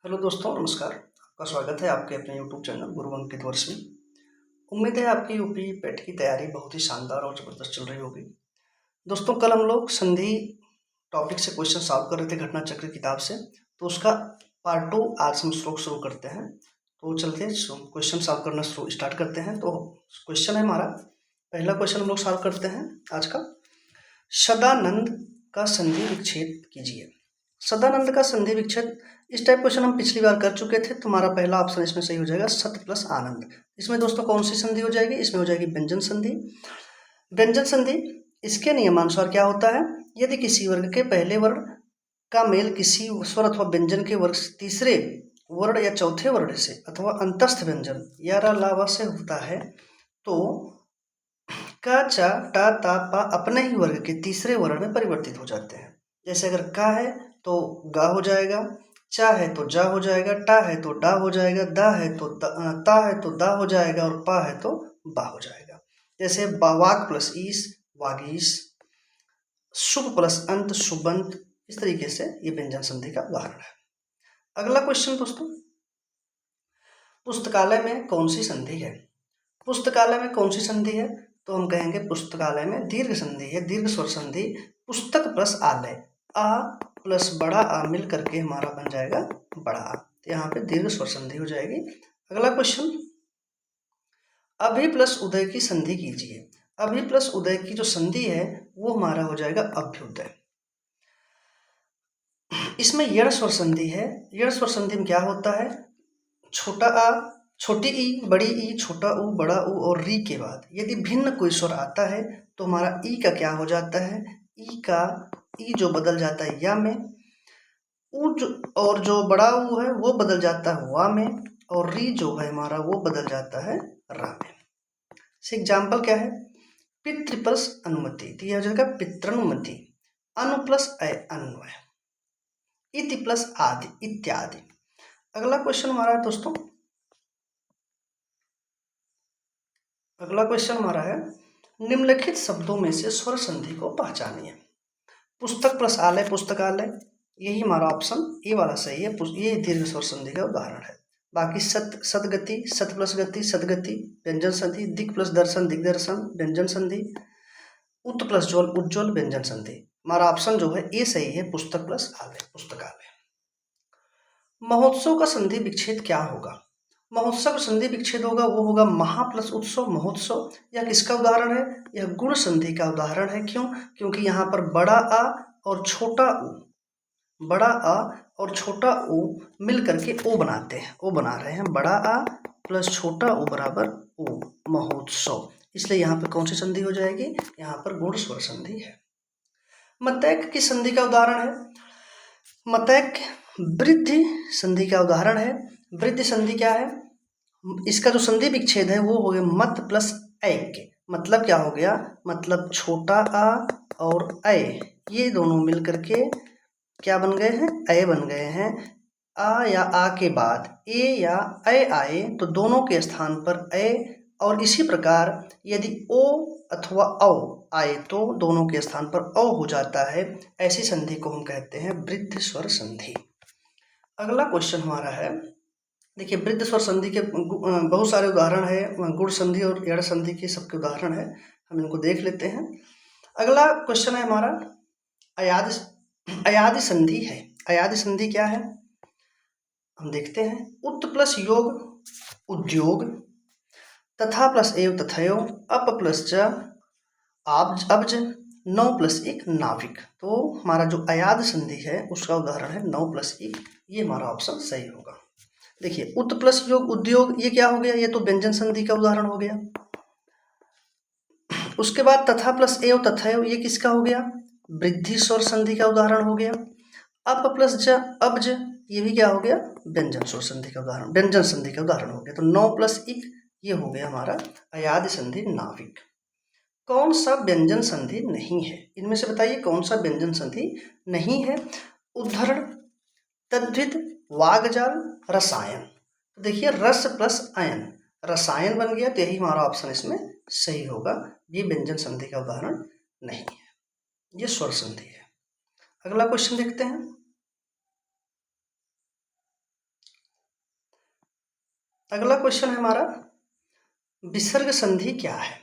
Hello दोस्तों, नमस्कार। आपका स्वागत है आपके अपने यूट्यूब चैनल गुरु अंकित वर्ष में। उम्मीद है आपकी यूपी पेट की तैयारी बहुत ही शानदार और ज़बरदस्त चल रही होगी। दोस्तों, कल हम लोग संधि टॉपिक से क्वेश्चन सॉल्व कर रहे थे घटना चक्र किताब से, तो उसका पार्ट 2 आज हम श्लोक शुरू करते हैं। तो चलते हैं क्वेश्चन सॉल्व करना स्टार्ट करते हैं। तो क्वेश्चन है हमारा, पहला क्वेश्चन हम लोग सॉल्व करते हैं आज का। सदानंद का संधि विच्छेद कीजिए। सदानंद का संधि विच्छेद, इस टाइप क्वेश्चन हम पिछली बार कर चुके थे। तुम्हारा पहला ऑप्शन इसमें सही हो जाएगा, सत प्लस आनंद। इसमें दोस्तों कौन सी संधि हो जाएगी? इसमें हो जाएगी व्यंजन संधि। व्यंजन संधि इसके नियमानुसार क्या होता है? यदि किसी वर्ग के पहले वर्ण का मेल किसी स्वर अथवा व्यंजन के वर्ग तीसरे वर्ण या चौथे वर्ण से अथवा अंतस्थ व्यंजन या लावा से होता है तो का, चा, टा, ता, पा अपने ही वर्ग के तीसरे वर्ण में परिवर्तित हो जाते हैं। जैसे अगर का है तो गा हो जाएगा, चा है तो जा हो जाएगा, टा है तो डा हो जाएगा, दा है तो ता है तो दा हो जाएगा और पा है तो बा हो जाएगा। जैसे वाक प्लस ईस, वागीस, शुभ प्लस अंत, शुभंत। इस तरीके से ये व्यंजन संधि का उदाहरण है। अगला क्वेश्चन दोस्तों, पुस्तकालय में कौन सी संधि है? पुस्तकालय में कौन सी संधि है? तो हम कहेंगे पुस्तकालय में दीर्घ संधि है, दीर्घ स्वर संधि। पुस्तक प्लस आलय, आ प्लस बड़ा आ मिल करके हमारा बन जाएगा बड़ा आ। तो यहाँ पे दीर्घ स्वर संधि हो जाएगी। अगला क्वेश्चन, अभि प्लस उदय की संधि कीजिए। अभि प्लस उदय की जो संधि है वो हमारा हो जाएगा अभ्युदय। इसमें यण स्वर संधि है। यण स्वर संधि में क्या होता है? छोटा आ, छोटी ई, बड़ी ई, छोटा ऊ, बड़ा ऊ और री के बाद यदि भिन्न कोई स्वर आता है तो हमारा ई का क्या हो जाता है? ई का ई जो बदल जाता है या में, ऊ जो और जो बड़ा ऊ है वो बदल जाता है वा में, और री जो है हमारा वो बदल जाता है रा में। से एग्जाम्पल क्या है? पितृ प्लस अनुमति, तो यह हो जाएगा पितृनुमति। अनु प्लस अन्वय, इति प्लस आदि इत्यादि। अगला क्वेश्चन हमारा है दोस्तों, अगला क्वेश्चन हमारा है, निम्नलिखित शब्दों में से स्वर संधि को पहचानिए। पुस्तक प्लस आलय, पुस्तकालय, यही हमारा ऑप्शन ए वाला सही है। ये दीर्घ स्वर संधि का उदाहरण है। बाकी सत, सदगति, सत प्लस गति, सदगति, व्यंजन संधि। दिक प्लस दर्शन, दिग्दर्शन, व्यंजन संधि। उत प्लस ज्वल, उज्ज्वल, व्यंजन संधि। हमारा ऑप्शन जो है ए सही है, पुस्तक प्लस आलय, पुस्तकालय। महोत्सव का संधि विच्छेद क्या होगा? महोत्सव संधि विच्छेद होगा वो होगा महा प्लस उत्सव, महोत्सव। यह किसका उदाहरण है? यह गुण संधि का उदाहरण है। क्यों? क्योंकि यहाँ पर बड़ा आ और छोटा ऊ, बड़ा आ और छोटा ऊ मिल करके ओ बनाते हैं, ओ बना रहे हैं। बड़ा आ प्लस छोटा ऊ बराबर ओ, महोत्सव। इसलिए यहाँ पर कौन सी संधि हो जाएगी? यहाँ पर गुण स्वर संधि है। मतैक की संधि का उदाहरण है। मतैक वृद्धि संधि का उदाहरण है। वृद्धि संधि क्या है? इसका जो संधि विच्छेद है वो हो गया मत प्लस ऐक। मतलब क्या हो गया? मतलब छोटा आ और ऐ ये दोनों मिल करके क्या बन गए हैं? ऐ बन गए हैं। आ या आ के बाद ए या ऐ आए तो दोनों के स्थान पर ऐ, और इसी प्रकार यदि ओ अथवा औ आए तो दोनों के स्थान पर औ हो जाता है। ऐसी संधि को हम कहते हैं वृद्धि स्वर संधि। अगला क्वेश्चन हमारा है, देखिए वृद्धि स्वर संधि के बहुत सारे उदाहरण है, गुण संधि और यड़ संधि के सबके उदाहरण है, हम इनको देख लेते हैं। अगला क्वेश्चन है हमारा, अयादि संधि है। अयादि संधि क्या है हम देखते हैं। उत प्लस योग उद्योग, तथा प्लस एव तथयो, अप प्लस ज अब्ज, नौ प्लस एक नाविक। तो हमारा जो अयाद संधि है उसका उदाहरण है 9 प्लस 1। ये हमारा ऑप्शन सही होगा। देखिए उत प्लस योग उद्योग, ये क्या हो गया? ये तो व्यंजन संधि का उदाहरण हो गया। उसके बाद तथा प्लस एव तथयो, ये किसका हो गया? वृद्धि स्वर संधि का उदाहरण हो गया। अप प्लस ज अब्ज, ये भी क्या हो गया? व्यंजन स्वर संधि का उदाहरण, व्यंजन संधि का उदाहरण हो गया। तो 9 प्लस 1 ये हो गया हमारा अयादि संधि नाविक। कौन सा व्यंजन संधि नहीं है? इनमें से बताइए कौन सा व्यंजन संधि नहीं है? उद्धरण, तद्धित, वागजाल, रसायन। तो देखिए रस प्लस अयन, रसायन बन गया, तो यही हमारा ऑप्शन इसमें सही होगा। ये व्यंजन संधि का उदाहरण नहीं है, ये स्वर संधि है। अगला क्वेश्चन देखते हैं। अगला क्वेश्चन है हमारा, विसर्ग संधि क्या है।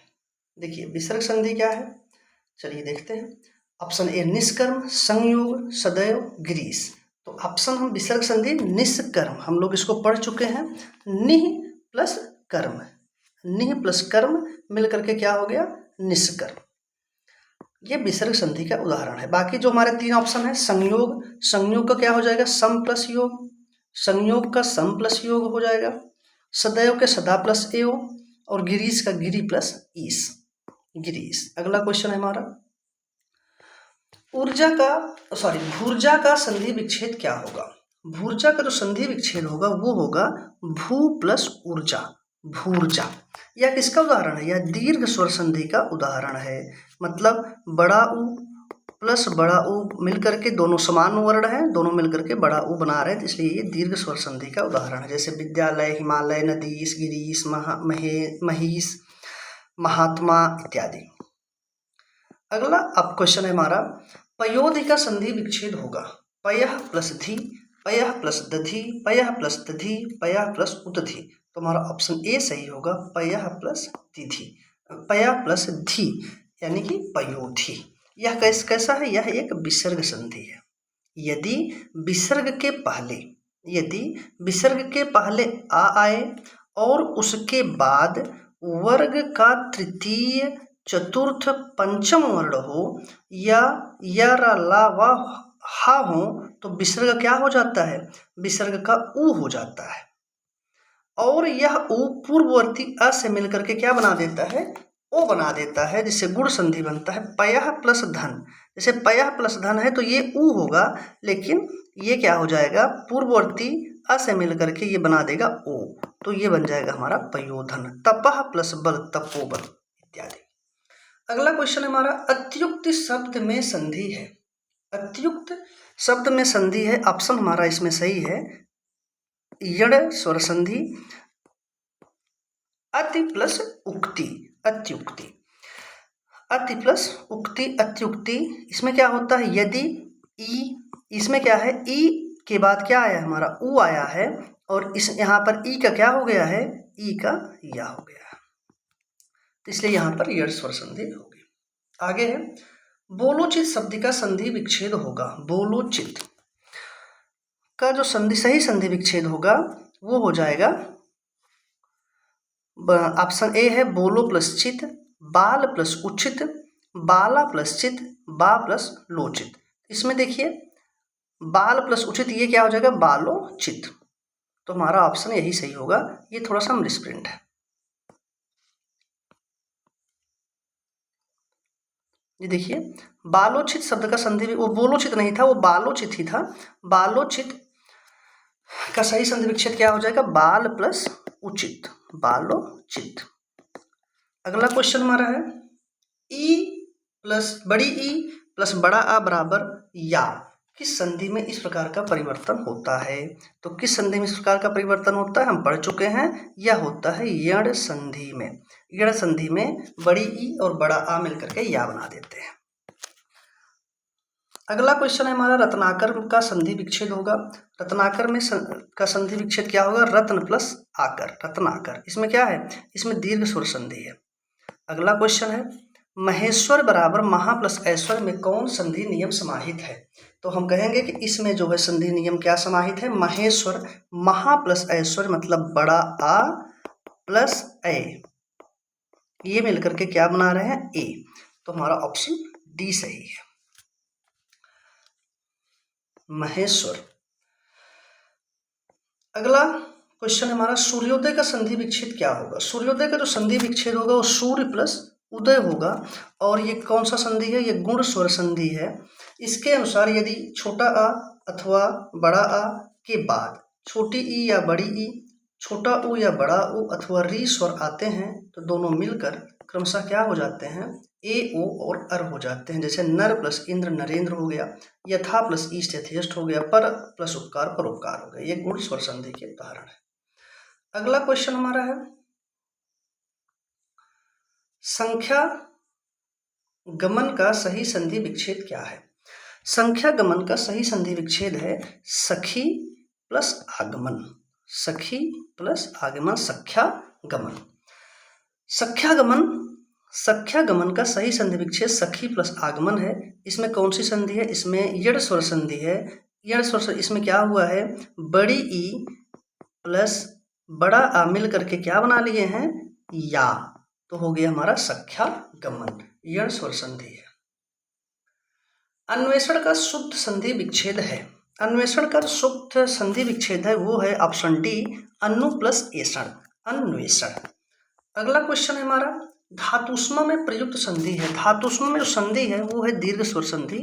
देखिए विसर्ग संधि क्या है, चलिए देखते हैं। ऑप्शन ए निष्कर्म, संयोग, सदैव, ग्रीस। तो ऑप्शन हम विसर्ग संधि निष्कर्म, हम लोग इसको पढ़ चुके हैं। निह प्लस कर्म, निह प्लस कर्म मिलकर के क्या हो गया, निष्कर्म। ये विसर्ग संधि का उदाहरण है। बाकी जो हमारे 3 ऑप्शन है, संयोग, संयोग का क्या हो जाएगा, सम प्लस योग, संयोग का सम प्लस योग हो जाएगा। सदैव के सदा प्लस एव, और गिरीश का गिरी प्लस ईस, गिरीश। अगला क्वेश्चन है हमारा, भूर्जा का संधि विच्छेद क्या होगा। भूर्जा का जो संधि विच्छेद होगा वो होगा भू प्लस ऊर्जा, भूर्जा। यह किसका उदाहरण है, यह दीर्घ स्वर संधि का उदाहरण है। मतलब बड़ा ऊ प्लस बड़ा ऊ मिलकर के दोनों समान वर्ण है, दोनों मिलकर के बड़ा ऊ बना रहे हैं, इसलिए ये दीर्घ स्वर संधि का उदाहरण है। जैसे विद्यालय, हिमालय, नदीश, गिरीश, महिष, महात्मा इत्यादि। अगला अब क्वेश्चन है हमारा, पयोधि का संधि विच्छेद होगा पयः प्लस धी, पयः प्लस दधी, पयः प्लस दधी, पयः प्लस उदधी। तो हमारा ऑप्शन ए सही होगा, पयः प्लस दिधि, पयः प्लस धी, यानी कि पयोधि। यह कैसा है, यह एक विसर्ग संधि है। यदि विसर्ग के पहले आ आए और उसके बाद वर्ग का तृतीय, चतुर्थ, पंचम वर्ण हो, या य, र, ला, व, हा हो, तो विसर्ग क्या हो जाता है, विसर्ग का ऊ हो जाता है। और यह ऊ पूर्ववर्ती अ से मिलकर के क्या बना देता है, ओ बना देता है, जिससे गुण संधि बनता है। पयः प्लस धन, जैसे पयः प्लस धन है तो ये ऊ होगा, लेकिन ये क्या हो जाएगा, पूर्ववर्ती अ से मिलकर के ये बना देगा ओ, तो ये बन जाएगा हमारा पयोधन। तपः प्लस बल, तपोबल इत्यादि। अगला क्वेश्चन हमारा, अत्युक्त शब्द में संधि है। अत्युक्त शब्द में संधि है, ऑप्शन हमारा इसमें सही है, यड़ स्वर संधि, अति प्लस उक्ति, अत्युक्ति, अति प्लस उक्ति, अत्युक्ति। इसमें क्या होता है, यदि ई, इसमें क्या है, ई के बाद क्या आया, हमारा ऊ आया है, और इस यहाँ पर ई का क्या हो गया है, ई का या हो गया, तो इसलिए यहाँ पर यड़ स्वर संधि होगी। आगे है, बोलोचित शब्द का संधि विच्छेद होगा। बोलोचित का जो सही संधि विच्छेद होगा वो हो जाएगा, ऑप्शन ए है, बोलो प्लस चित, बाल प्लस उचित, बाला प्लस चित, बा प्लस लोचित। इसमें देखिए बाल प्लस उचित, ये क्या हो जाएगा, बालोचित। तो हमारा ऑप्शन यही सही होगा। ये थोड़ा सा मिसप्रिंट है। ये देखिए बालोचित शब्द का संधि, वो बोलोचित नहीं था, वो बालोचित ही था। बालोचित का सही संधि विच्छेद क्या हो जाएगा, बाल प्लस उचित, बालोचित। अगला क्वेश्चन हमारा है, ई प्लस बड़ी ई प्लस बड़ा आ बराबर या किस संधि में इस प्रकार का परिवर्तन होता है। तो किस संधि में इस प्रकार का परिवर्तन होता है, हम पढ़ चुके हैं, यह होता है यण संधि में। यण संधि में बड़ी ई और बड़ा आ मिलकर के या बना देते हैं। अगला क्वेश्चन है हमारा, रत्नाकर का संधि विच्छेद होगा। रत्नाकर में का संधि विच्छेद क्या होगा, रत्न प्लस आकर, रत्नाकर। इसमें क्या है, इसमें दीर्घ स्वर संधि है। अगला क्वेश्चन है, महेश्वर बराबर महा प्लस ऐश्वर्य में कौन संधि नियम समाहित है। तो हम कहेंगे कि इसमें जो है संधि नियम क्या समाहित है, महेश्वर, महा प्लस ऐश्वर्य मतलब बड़ा आ प्लस ए, ये मिलकर के क्या बना रहे हैं, ए। तो हमारा ऑप्शन डी सही है, महेश्वर। अगला क्वेश्चन हमारा, सूर्योदय का संधि विच्छेद क्या होगा। सूर्योदय का जो संधि विच्छेद होगा वो सूर्य प्लस उदय होगा, और ये कौन सा संधि है, ये गुण स्वर संधि है। इसके अनुसार यदि छोटा आ अथवा बड़ा आ के बाद छोटी ई या बड़ी ई, छोटा ऊ या बड़ा ऊ अथवा री स्वर आते हैं तो दोनों मिलकर क्रमशः क्या हो जाते हैं, ए ओ और अर हो जाते हैं। जैसे नर प्लस इंद्र नरेंद्र हो गया, यथा प्लस ईस्ट यथेष्ट हो गया, पर प्लस उपकार परोपकार हो गया। ये गुण स्वर संधि के उदाहरण है। अगला क्वेश्चन हमारा है, संख्या गमन का सही संधि विच्छेद क्या है। संख्या गमन का सही संधि विच्छेद है सखी प्लस आगमन, सखी प्लस आगमन सख्यागमन। सख्यागमन, सख्यागमन का सही संधि विच्छेद सखी प्लस आगमन है। इसमें कौन सी संधि है? इसमें यड़ स्वर संधि है। यड़ स्वर, इसमें क्या हुआ है? बड़ी ई प्लस बड़ा आ मिल करके क्या बना लिए हैं? या, तो हो गया हमारा सख्यागमन, यड़ स्वर संधि है। अन्वेषण का शुद्ध संधि विच्छेद है। अन्वेषण का शुद्ध संधि विच्छेद है वो है ऑप्शन डी, अनु प्लस एषण, अन्वेषण। अगला क्वेश्चन है हमारा, धातुष्म में प्रयुक्त संधि है। धातुष्म में जो संधि है वो है दीर्घ स्वर संधि।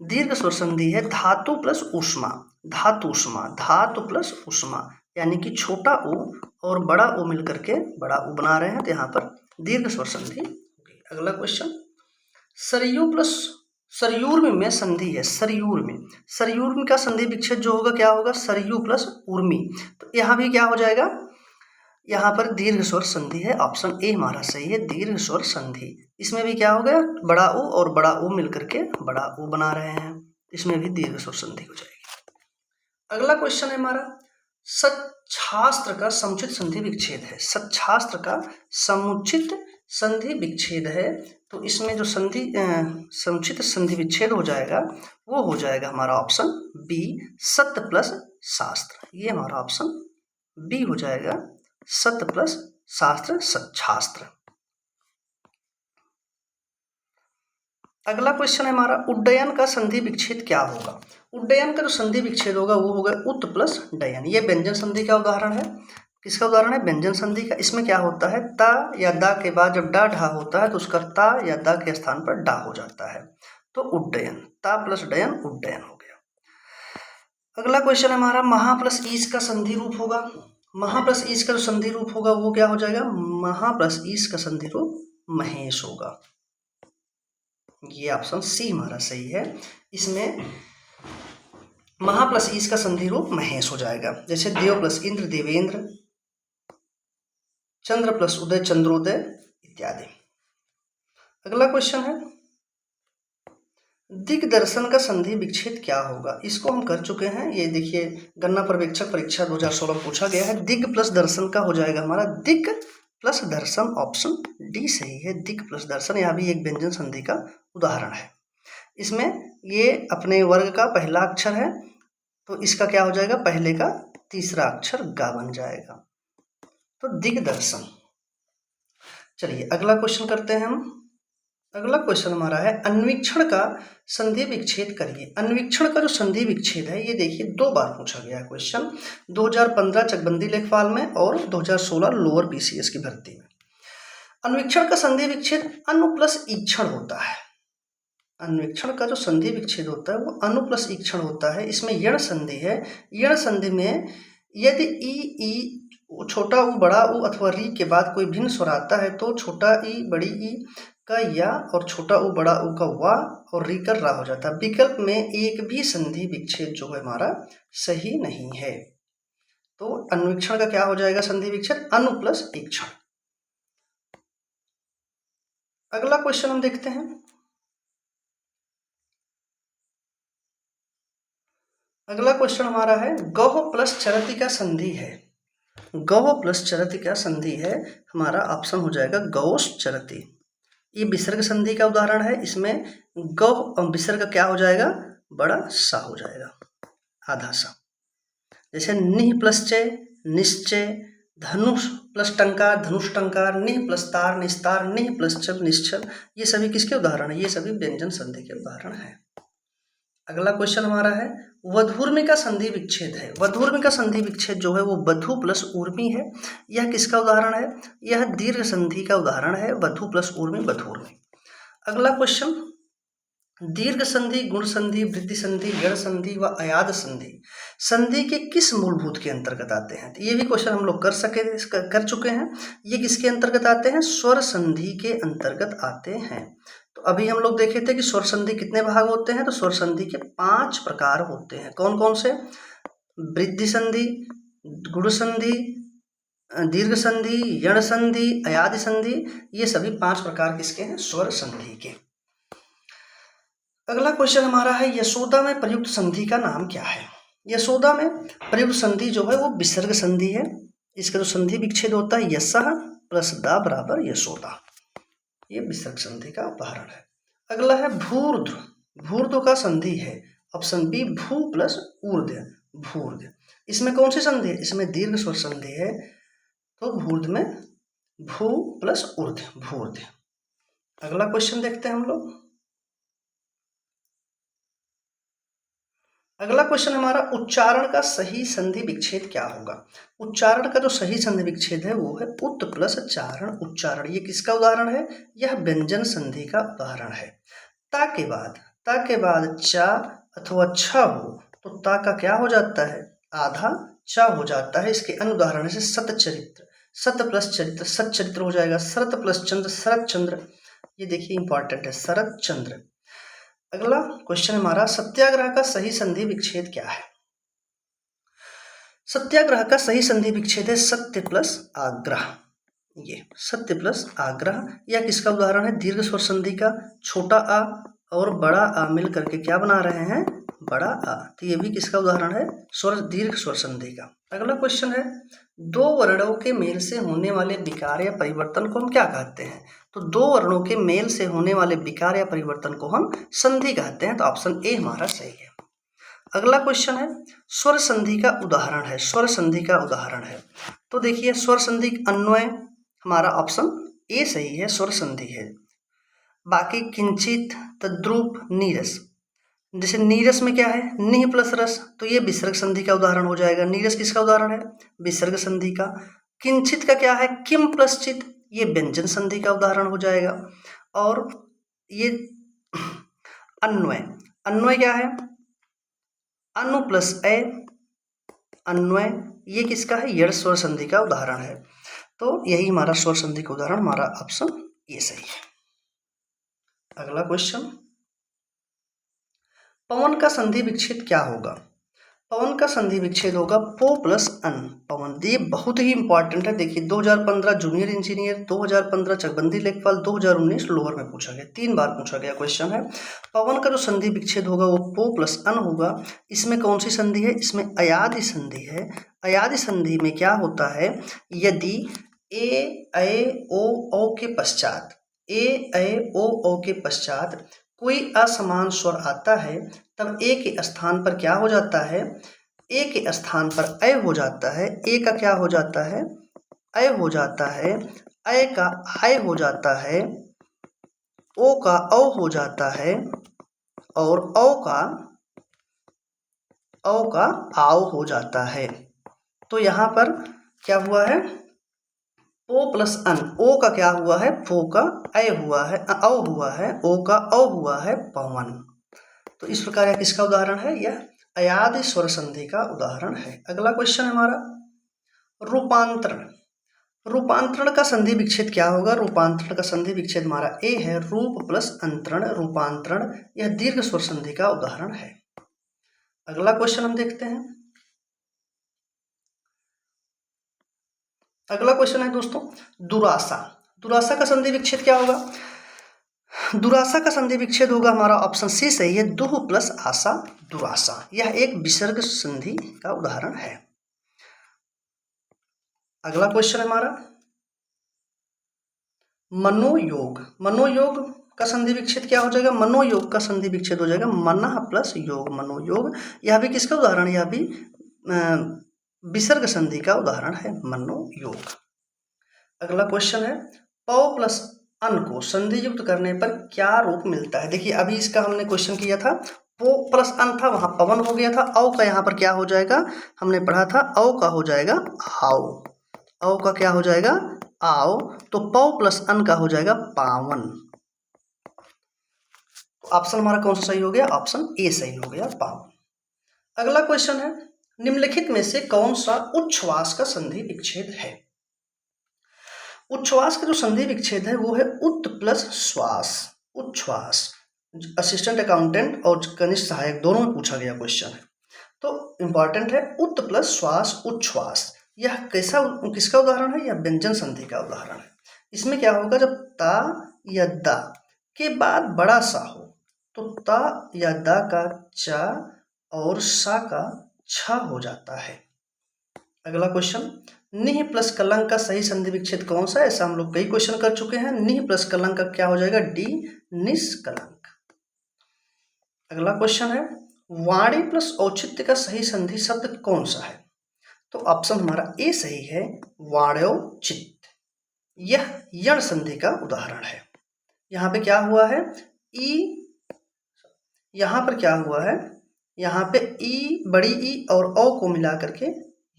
दीर्घ स्वर संधि है धातु प्लस उष्मा। धातुष्मा, धातु प्लस उष्मा, यानी कि छोटा ऊ और बड़ा ऊ मिलकर के बड़ा ऊ बना रहे हैं, तो यहाँ पर दीर्घ स्वर संधि होगी। अगला क्वेश्चन, सरयू प्लस सरयूर्म में संधि है। सरयूर्म, सरयूर्म का संधि विच्छेद जो होगा क्या होगा? सरयू प्लस उर्मी। तो यहाँ भी क्या हो जाएगा? यहाँ पर दीर्घ स्वर संधि है, ऑप्शन ए हमारा सही है, दीर्घ स्वर संधि। इसमें भी क्या हो गया? बड़ा ऊ और बड़ा ऊ मिलकर के बड़ा ऊ बना रहे हैं, इसमें भी दीर्घ स्वर संधि हो जाएगी। अगला क्वेश्चन है हमारा, सच्छास्त्र का समुचित संधि विच्छेद है। सच्छास्त्र का समुचित संधि विच्छेद है, तो इसमें जो संधि समुचित संधि विच्छेद हो जाएगा वो हो जाएगा हमारा ऑप्शन बी, सत्य प्लस शास्त्र। ये हमारा ऑप्शन बी हो जाएगा, सत्य प्लस शास्त्र, सच्छास्त्र। अगला क्वेश्चन है हमारा, उड्डयन का संधि विच्छेद क्या होगा? उड्डयन का जो संधि विच्छेद होगा वो होगा उत प्लस डयन। ये व्यंजन संधि का उदाहरण है। किसका उदाहरण है? व्यंजन संधि का। इसमें क्या होता है? ता या दा के बाद जब डा ढा होता है तो उसका ता या दा के स्थान पर डा हो जाता है, तो उड्डयन, ता प्लस डयन उड्डयन हो गया। अगला क्वेश्चन है हमारा, महा प्लस ईस का संधि रूप होगा। महा प्लस ईस का जो संधि रूप होगा वो क्या हो जाएगा? महा प्लस ईस का संधि रूप महेश होगा। ये ऑप्शन सी हमारा सही है। इसमें महा प्लस ईस का संधि रूप महेश हो जाएगा। जैसे देव प्लस इंद्र देवेंद्र, चंद्र प्लस उदय चंद्रोदय इत्यादि। अगला क्वेश्चन है, दिग्दर्शन का संधि विच्छेद क्या होगा? इसको हम कर चुके हैं। ये देखिए, गणना पर्यवेक्षक परीक्षा 2016 में पूछा गया है। दिग प्लस दर्शन का हो जाएगा हमारा दिग प्लस दर्शन, ऑप्शन डी सही है, दिग प्लस दर्शन। यहाँ भी एक व्यंजन संधि का उदाहरण है। इसमें ये अपने वर्ग का पहला अक्षर है, तो इसका क्या हो जाएगा? पहले का तीसरा अक्षर गा बन जाएगा, तो दिग्दर्शन। चलिए अगला क्वेश्चन करते हैं हम। अगला क्वेश्चन हमारा है, अन्वीक्षण का संधि विच्छेद करिए। अन्वीक्षण का जो संधि विच्छेद है, ये देखिए 2 बार पूछा गया है क्वेश्चन, 2015 चकबंदी लेखपाल में और 2016 लोअर बीसीएस की भर्ती में। अन्वीक्षण का संधि विच्छेद अनु प्लस ईक्षण होता है। अन्वीक्षण का जो संधि विच्छेद होता है वो अनु प्लस ईक्षण होता है। इसमें यण संधि है। यण संधि में यदि ई छोटा ऊ बड़ा ऊ अथवा री के बाद कोई भिन्न स्वर आता है तो छोटा ई बड़ी ई का या और छोटा ऊ बड़ा ऊ का वा और री का रा हो जाता है। विकल्प में एक भी संधि विच्छेद जो है हमारा सही नहीं है, तो अन्वीक्षण का क्या हो जाएगा संधि विच्छेद? अनु प्लस ईक्षण। अगला क्वेश्चन हम देखते हैं। अगला क्वेश्चन हमारा है, गौह प्लस चरति का संधि है। गौह प्लस चरति का संधि है, हमारा ऑप्शन हो जाएगा गौश चरति। ये विसर्ग संधि का उदाहरण है। इसमें गौ विसर्ग क्या हो जाएगा? बड़ा सा हो जाएगा, आधा सा। जैसे निह प्लस चे निश्चय, धनुष प्लस टंकार धनुष टंकार, निह प्लस तार निस्तार, निह प्लस छल निश्चल। ये सभी किसके उदाहरण है? ये सभी व्यंजन संधि के उदाहरण है। अगला क्वेश्चन हमारा है, वधूर्मी का संधि विच्छेद है। वधूर्मी का संधि विच्छेद जो है वो वधु प्लस ऊर्मी है। यह किसका उदाहरण है? यह दीर्घ संधि का उदाहरण है, वधु प्लस ऊर्मी वधूर्मी। अगला क्वेश्चन, दीर्घ संधि, गुण संधि, वृद्धि संधि, गण संधि व अयाद संधि संधि के किस मूलभूत के अंतर्गत आते हैं? तो ये भी क्वेश्चन हम लोग कर चुके हैं। ये किसके अंतर्गत आते हैं? स्वर संधि के अंतर्गत आते हैं। तो अभी हम लोग देखे थे कि स्वर संधि कितने भाग होते हैं, तो स्वर संधि के 5 प्रकार होते हैं। कौन कौन से? वृद्धि संधि, गुण संधि, दीर्घ संधि, यण संधि, अयादि संधि। ये सभी 5 प्रकार किसके हैं? स्वर संधि के। अगला क्वेश्चन हमारा है, यशोदा में प्रयुक्त संधि का नाम क्या है? यशोदा में प्रयुक्त संधि जो है वो विसर्ग संधि है। इसका जो संधि विच्छेद होता है यशः प्लस दा बराबर यशोदा, ये विसर्ग संधि का उदाहरण है। अगला है भूर्ध्व, भूर्ध्व का संधि है ऑप्शन बी भू प्लस ऊर्ध्व, भूर्ध्व। इसमें कौन सी संधि है, इसमें दीर्घ स्वर संधि है, तो भूर्ध्व में भू प्लस ऊर्ध्व, भूर्ध्व। अगला क्वेश्चन देखते हैं हम लोग। अगला क्वेश्चन हमारा उच्चारण का सही संधि विच्छेद क्या होगा। उच्चारण का जो सही संधि विच्छेद है वो है उत प्लस चारण उच्चारण। ये किसका उदाहरण है, यह व्यंजन संधि का उदाहरण है। ता के बाद चा अथवा छ हो तो ता का क्या हो जाता है, आधा चा हो जाता है। इसके अन्य उदाहरण से सतचरित्र, सत प्लस चरित्र सतचरित्र हो जाएगा। शरत प्लस चंद्र शरत चंद्र, ये देखिए इंपॉर्टेंट है, शरत चंद्र। अगला क्वेश्चन हमारा सत्याग्रह का सही संधि विच्छेद क्या है। सत्याग्रह का सही संधि विच्छेद है सत्य प्लस आग्रह, ये सत्य प्लस आग्रह। यह किसका उदाहरण है, दीर्घ स्वर संधि का। छोटा आ और बड़ा आ मिल करके क्या बना रहे हैं, बड़ा आ, तो ये भी किसका उदाहरण है, स्वर दीर्घ स्वर संधि का। अगला क्वेश्चन है दो वर्णों के मेल से होने वाले विकार या परिवर्तन को हम क्या कहते हैं। तो दो वर्णों के मेल से होने वाले विकार या परिवर्तन को हम संधि कहते हैं, तो ऑप्शन ए हमारा सही है। अगला क्वेश्चन है स्वर संधि का उदाहरण है, स्वर संधि का उदाहरण है। तो देखिए स्वर संधि अन्वय हमारा ऑप्शन ए सही है, स्वर संधि है। बाकी किंचित तद्रूप नीरस, जैसे नीरस में क्या है निह प्लस रस, तो ये विसर्ग संधि का उदाहरण हो जाएगा। नीरस किसका उदाहरण है, विसर्ग संधि का। किंचित का क्या है किम प्लस चित, ये व्यंजन संधि का उदाहरण हो जाएगा। और ये अन्वय, अन्वय क्या है अनु प्लस ए, अन्वय ये किसका है, यड़ स्वर संधि का उदाहरण है। तो यही हमारा स्वर संधि का उदाहरण, हमारा ऑप्शन ये सही है। अगला क्वेश्चन पवन का संधि विच्छेद क्या होगा। पवन का संधि विच्छेद होगा पो प्लस अन, पवन। ये बहुत ही इंपॉर्टेंट है। देखिए 2015 जूनियर इंजीनियर, 2015 चकबंदी लेखपाल, 2019 लोअर में पूछा गया, 3 बार पूछा गया क्वेश्चन है। पवन का जो संधि विच्छेद होगा वो पो प्लस अन होगा। इसमें कौन सी संधि है, इसमें अयादि संधि है। अयादि संधि में क्या होता है, यदि ए ओ के पश्चात, ओ के पश्चात कोई असमान स्वर आता है, तब ए के स्थान पर क्या हो जाता है, ए के स्थान पर अय हो जाता है। ए का क्या हो जाता है, अय हो जाता है। अय का आय हो जाता है। ओ का औ हो जाता है। और औ का आओ हो जाता है। तो यहाँ पर क्या हुआ है, ओ प्लस अन, ओ का क्या हुआ है, फो का अय हुआ है, औ हुआ है, ओ का औ हुआ है, पवन। तो इस प्रकार यह किसका उदाहरण है, यह अयादि स्वर संधि का उदाहरण है। अगला क्वेश्चन हमारा रूपांतरण, रूपांतरण का संधि विच्छेद क्या होगा। रूपांतरण का संधि विच्छेद हमारा ए है, रूप प्लस अंतरण रूपांतरण, यह दीर्घ स्वर संधि का उदाहरण है। अगला क्वेश्चन हम देखते हैं। अगला क्वेश्चन है दोस्तों दुरासा, दुरासा का संधि विच्छेद क्या होगा। दुरासा का संधि विच्छेद होगा हमारा ऑप्शन सी सही है, दुह प्लस आशा दुरासा, यह एक विसर्ग संधि का उदाहरण है। अगला क्वेश्चन हमारा मनोयोग, मनोयोग का संधि विच्छेद क्या हो जाएगा, मनोयोग का संधि विच्छेद हो जाएगा मनः प्लस योग, मनोयोग। यह भी किसका उदाहरण है, यह भी विसर्ग संधि का उदाहरण है, मनोयोग। अगला क्वेश्चन है पौ प्लस अन को संधि युक्त करने पर क्या रूप मिलता है। देखिए अभी इसका हमने क्वेश्चन किया था, पो प्लस अन था, वहां पवन हो गया था। औ का यहाँ पर क्या हो जाएगा, हमने पढ़ा था औ का हो जाएगा आओ, औ का क्या हो जाएगा आओ। तो पौ प्लस अन का हो जाएगा पावन। तो ऑप्शन हमारा कौन सा सही हो गया, ऑप्शन ए सही हो गया, पावन। अगला क्वेश्चन है निम्नलिखित में से कौन सा उच्छ्वास का संधि विच्छेद है। उच्छ्वास का जो संधि विच्छेद है वो है उत प्लस श्वास, उच्छ्वास। असिस्टेंट अकाउंटेंट और कनिष्ठ सहायक दोनों में पूछा गया क्वेश्चन है, तो इंपॉर्टेंट है उत प्लस श्वास उच्छ्वास। यह कैसा किसका उदाहरण है, यह व्यंजन संधि का उदाहरण है। इसमें क्या होगा, जब ता या दा के बाद बड़ा सा हो, तो ता या दा का चा और सा का छ हो जाता है। अगला क्वेश्चन, निह प्लस कलंक का सही संधि विच्छेद कौन सा है? ऐसा हम लोग कई क्वेश्चन कर चुके हैं। निह प्लस कलंक का क्या हो जाएगा? डी, निष्कलंक। अगला क्वेश्चन है, वाणी प्लस औचित्य का सही संधि शब्द कौन सा है? तो ऑप्शन हमारा ए सही है, वाण्योचित्य। यह यण संधि का उदाहरण है। यहाँ पे क्या हुआ है? यहाँ पर क्या हुआ है? यहाँ पे ई, बड़ी ई और औ को मिला करके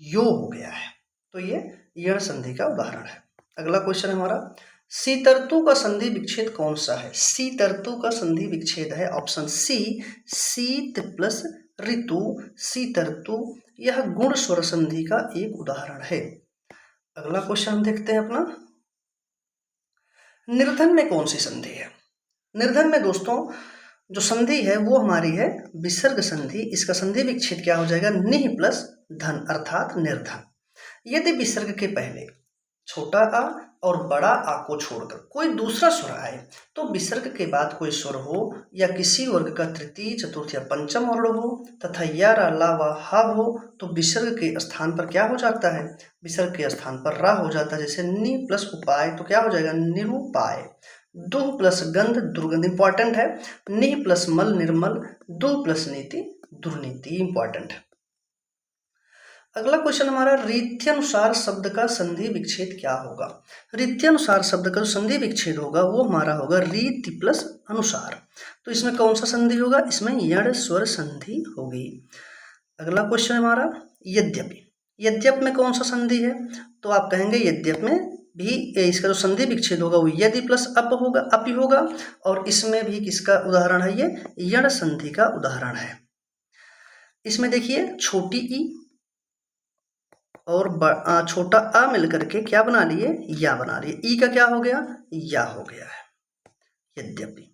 यो हो गया है, तो ये यण संधि का उदाहरण है। अगला क्वेश्चन हमारा, सीतर्तु का संधि विच्छेद कौन सा है? सीतर्तु का संधि विच्छेद है ऑप्शन सी, शीत प्लस ऋतु, सीतर्तु। यह गुण स्वर संधि का एक उदाहरण है। अगला क्वेश्चन हम देखते हैं अपना, निर्धन में कौन सी संधि है? निर्धन में दोस्तों जो संधि है वो हमारी है विसर्ग संधि। इसका संधि विच्छेद क्या हो जाएगा? निह प्लस धन अर्थात निर्धन। यदि विसर्ग के पहले छोटा आ और बड़ा आ को छोड़कर कोई दूसरा स्वर आए, तो विसर्ग के बाद कोई स्वर हो या किसी वर्ग का तृतीय, चतुर्थ या पंचम वर्ण हो तथा या, रा, ला व हा हो, तो विसर्ग के स्थान पर क्या हो जाता है? विसर्ग के स्थान पर रा हो जाता है। जैसे नि प्लस उपाय तो क्या हो जाएगा? निरुपाय। दुह प्लस गंध, दुर्गंध इंपॉर्टेंट है। निह प्लस मल, निर्मल। दुह प्लस नीति, दुर्नीति इंपॉर्टेंट है। अगला क्वेश्चन हमारा, रीत्यनुसार शब्द का संधि विच्छेद क्या होगा? रीत्यनुसार शब्द का जो संधि विच्छेद होगा वो हमारा होगा रीति प्लस अनुसार। तो इसमें कौन सा संधि होगा? इसमें यण स्वर संधि होगी। अगला क्वेश्चन हमारा, यद्यपि। यद्यप में कौन सा संधि है? तो आप कहेंगे यद्यप में भी इसका जो संधि विच्छेद होगा वो यदि प्लस अप होगा, अपि होगा। और इसमें भी किसका उदाहरण है? ये यण संधि का उदाहरण है। इसमें देखिए छोटी ई और छोटा आ मिलकर के क्या बना लिए? या बना लिए। ई का क्या हो गया? या हो गया है, यद्यपि।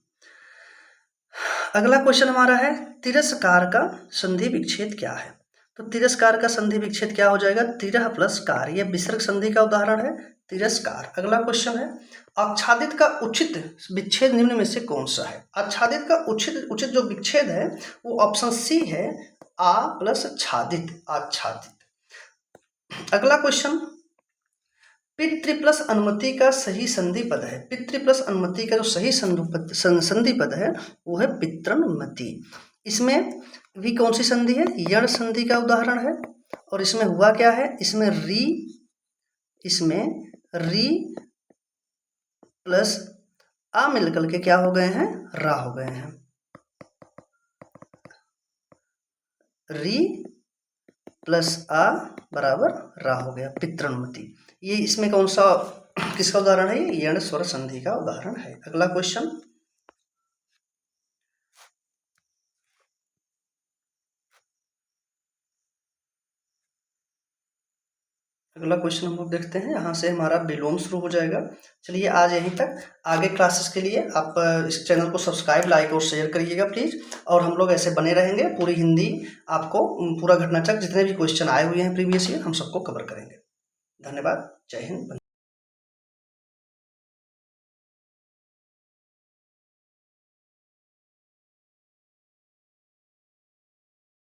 अगला क्वेश्चन हमारा है, तिरस्कार का संधि विच्छेद क्या है? तो तिरस्कार का संधि विच्छेद क्या हो जाएगा? तिरह प्लस कार। यह विसर्ग संधि का उदाहरण है, तिरस्कार। अगला क्वेश्चन है, आच्छादित का उचित विच्छेद निम्न में से कौन सा है? आच्छादित का उचित जो विच्छेद है वो ऑप्शन सी है, आ प्लस छादित, आच्छादित। अगला क्वेश्चन, पितृ प्लस अनुमति का सही संधि पद है। पितृ प्लस अनुमति का जो सही संधि पद है वो है पितृन्मति। इसमें भी कौन सी संधि है? यण संधि का उदाहरण है। और इसमें हुआ क्या है? इसमें री प्लस आ मिलकर के क्या हो गए हैं? रा हो गए हैं। री प्लस आ बराबर रा हो गया, पितृन्मति। ये इसमें कौन सा, किसका उदाहरण है? ये यण स्वर संधि का उदाहरण है। अगला क्वेश्चन, अगला क्वेश्चन हम लोग देखते हैं। यहाँ से हमारा विलोम शुरू हो जाएगा। चलिए आज यहीं तक। आगे क्लासेस के लिए आप इस चैनल को सब्सक्राइब, लाइक और शेयर करिएगा प्लीज़। और हम लोग ऐसे बने रहेंगे, पूरी हिंदी आपको पूरा घटनाचक्र जितने भी क्वेश्चन आए हुए हैं प्रीवियस ईयर हम सबको कवर करेंगे। धन्यवाद। जय हिंद।